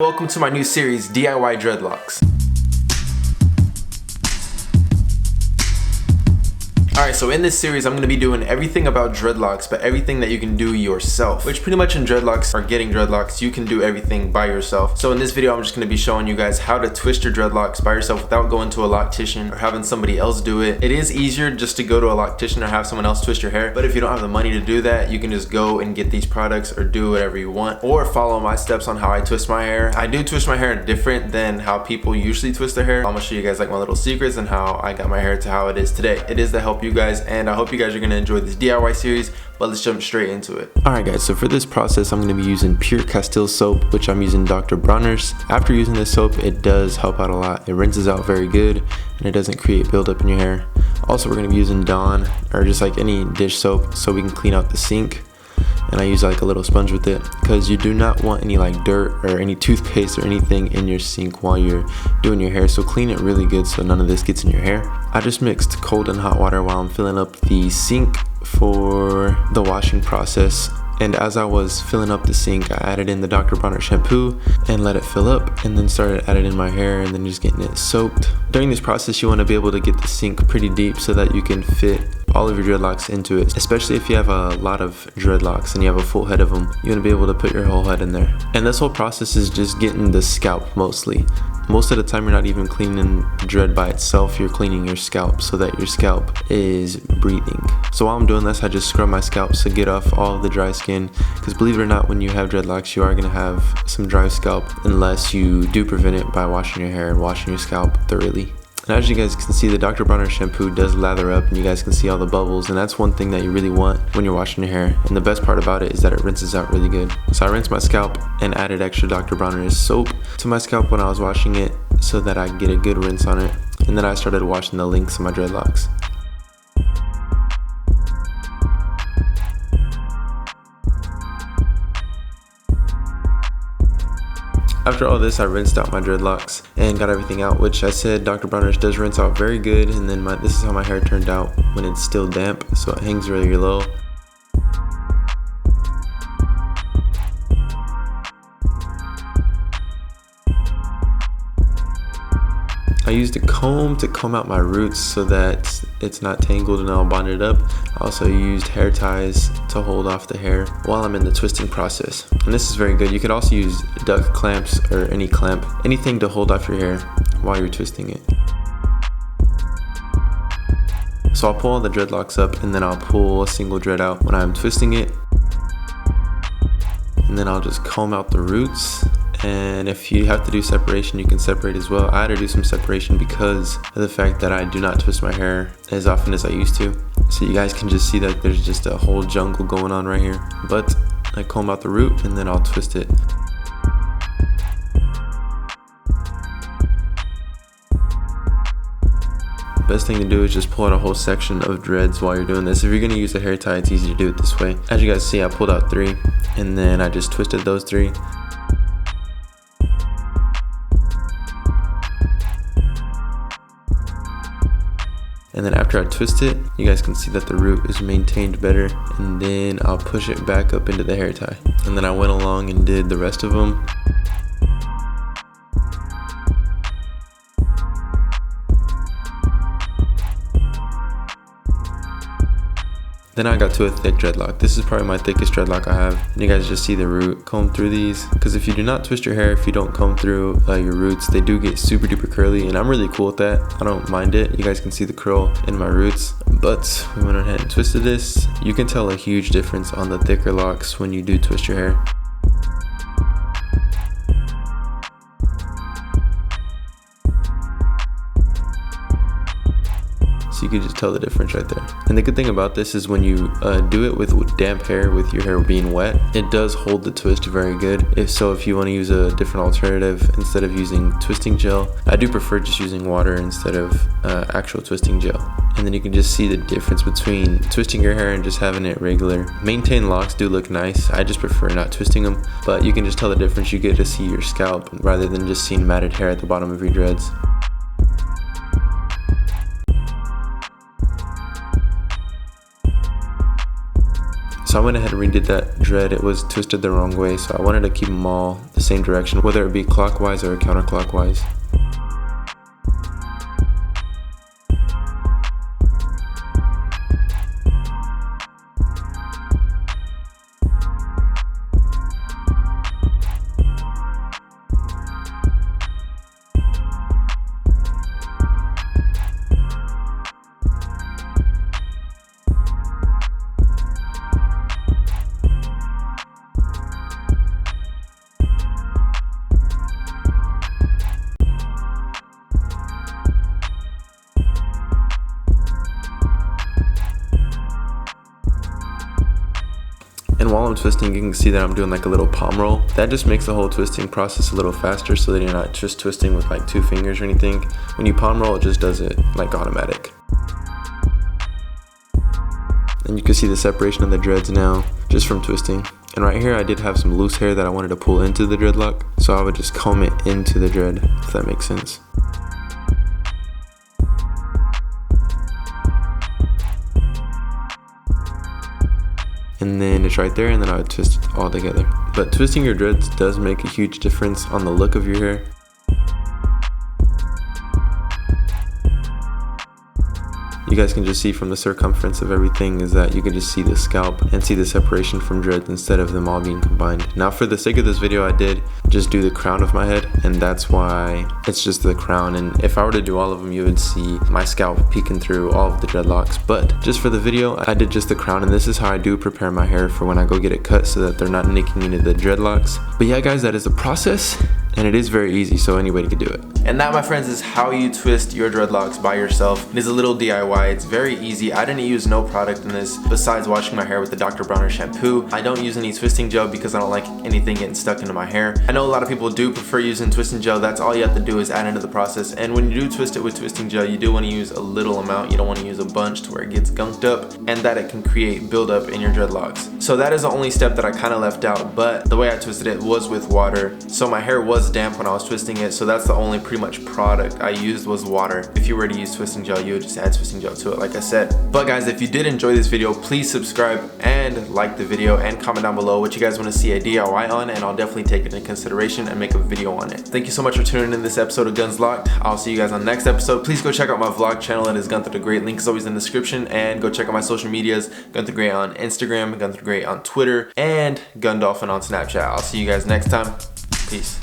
Welcome to my new series, DIY Dreadlocks. Alright, so in this series I'm going to be doing everything about dreadlocks, but everything that you can do yourself. Which pretty much in dreadlocks or getting dreadlocks, you can do everything by yourself. So in this video I'm just going to be showing you guys how to twist your dreadlocks by yourself without going to a loctician or having somebody else do it. It is easier just to go to a loctician or have someone else twist your hair, but if you don't have the money to do that, you can just go and get these products or do whatever you want, or follow my steps on how I twist my hair. I do twist my hair different than how people usually twist their hair. I'm going to show you guys like my little secrets and how I got my hair to how it is today. It is to help you guys, and I hope you guys are going to enjoy this DIY series, but let's jump straight into it. Alright guys, so for this process I'm going to be using pure Castile soap, which I'm using Dr. Bronner's. After using this soap, it does help out a lot. It rinses out very good and it doesn't create buildup in your hair. Also, we're going to be using Dawn, or just like any dish soap, so we can clean out the sink. And I use like a little sponge with it because you do not want any like dirt or any toothpaste or anything in your sink while you're doing your hair, so clean it really good so none of this gets in your hair. I just mixed cold and hot water while I'm filling up the sink for the washing process, and as I was filling up the sink, I added in the Dr. Bronner shampoo and let it fill up, and then started adding in my hair and then just getting it soaked. During this process you want to be able to get the sink pretty deep so that you can fit all of your dreadlocks into it, especially if you have a lot of dreadlocks and you have a full head of them. You want to be able to put your whole head in there. And this whole process is just getting the scalp mostly. Most of the time you're not even cleaning dread by itself, you're cleaning your scalp so that your scalp is breathing. So while I'm doing this, I just scrub my scalp to get off all of the dry skin, because believe it or not, when you have dreadlocks you are going to have some dry scalp unless you do prevent it by washing your hair and washing your scalp thoroughly. And as you guys can see, the Dr. Bronner shampoo does lather up and you guys can see all the bubbles, and that's one thing that you really want when you're washing your hair. And the best part about it is that it rinses out really good. So I rinsed my scalp and added extra Dr. Bronner's soap to my scalp when I was washing it so that I get a good rinse on it. And then I started washing the links of my dreadlocks. After all this, I rinsed out my dreadlocks and got everything out, which I said Dr. Bronner's does rinse out very good. And then this is how my hair turned out when it's still damp, so it hangs really low. I used a comb to comb out my roots so that it's not tangled and all bonded up. I also used hair ties to hold off the hair while I'm in the twisting process. And this is very good. You could also use duck clamps or any clamp, anything to hold off your hair while you're twisting it. So I'll pull all the dreadlocks up and then I'll pull a single dread out when I'm twisting it. And then I'll just comb out the roots. And if you have to do separation, you can separate as well. I had to do some separation because of the fact that I do not twist my hair as often as I used to. So you guys can just see that there's just a whole jungle going on right here. But I comb out the root and then I'll twist it. Best thing to do is just pull out a whole section of dreads while you're doing this. If you're going to use a hair tie, it's easy to do it this way. As you guys see, I pulled out 3 and then I just twisted those 3. And then after I twist it, you guys can see that the root is maintained better, and then I'll push it back up into the hair tie. And then I went along and did the rest of them. Then I got to a thick dreadlock. This is probably my thickest dreadlock I have. And you guys just see the root. Comb through these, because if you do not twist your hair, if you don't comb through your roots, they do get super duper curly, and I'm really cool with that. I don't mind it. You guys can see the curl in my roots. But we went ahead and twisted this. You can tell a huge difference on the thicker locks when you do twist your hair. So you can just tell the difference right there. And the good thing about this is when you do it with damp hair, with your hair being wet, it does hold the twist very good. If you want to use a different alternative instead of using twisting gel, I do prefer just using water instead of actual twisting gel. And then you can just see the difference between twisting your hair and just having it regular. Maintained locks do look nice. I just prefer not twisting them, but you can just tell the difference. You get to see your scalp rather than just seeing matted hair at the bottom of your dreads. So I went ahead and redid that dread. It was twisted the wrong way, so I wanted to keep them all the same direction, whether it be clockwise or counterclockwise. And while I'm twisting, you can see that I'm doing like a little palm roll. That just makes the whole twisting process a little faster so that you're not just twisting with like 2 fingers or anything. When you palm roll, it just does it like automatic. And you can see the separation of the dreads now just from twisting. And right here I did have some loose hair that I wanted to pull into the dreadlock, so I would just comb it into the dread, if that makes sense. And then it's right there, and then I would twist it all together. But twisting your dreads does make a huge difference on the look of your hair. You guys can just see from the circumference of everything is that you can just see the scalp and see the separation from dreads instead of them all being combined. Now for the sake of this video, I did just do the crown of my head, and that's why it's just the crown. And if I were to do all of them, you would see my scalp peeking through all of the dreadlocks. But just for the video, I did just the crown, and this is how I do prepare my hair for when I go get it cut so that they're not nicking into the dreadlocks. But yeah guys, that is the process. And it is very easy, so anybody can do it. And that, my friends, is how you twist your dreadlocks by yourself. It is a little DIY, it's very easy. I didn't use no product in this besides washing my hair with the Dr. Bronner shampoo. I don't use any twisting gel because I don't like anything getting stuck into my hair. I know a lot of people do prefer using twisting gel. That's all you have to do is add into the process. And when you do twist it with twisting gel, you do want to use a little amount. You don't want to use a bunch to where it gets gunked up and that it can create buildup in your dreadlocks. So that is the only step that I kind of left out, but the way I twisted it was with water. So my hair was damp when I was twisting it, so that's the only pretty much product I used was water. If you were to use twisting gel, you would just add twisting gel to it, like I said. But guys, if you did enjoy this video, please subscribe and like the video and comment down below what you guys want to see a DIY on, and I'll definitely take it into consideration and make a video on it. Thank you so much for tuning in this episode of Guns Locked. I'll see you guys on the next episode. Please go check out my vlog channel. It is Gunther the Great. Link is always in the description, and go check out my social medias. Gunther Great on Instagram, Gunther Great on Twitter, and Gundolphin on Snapchat. I'll see you guys next time. Peace.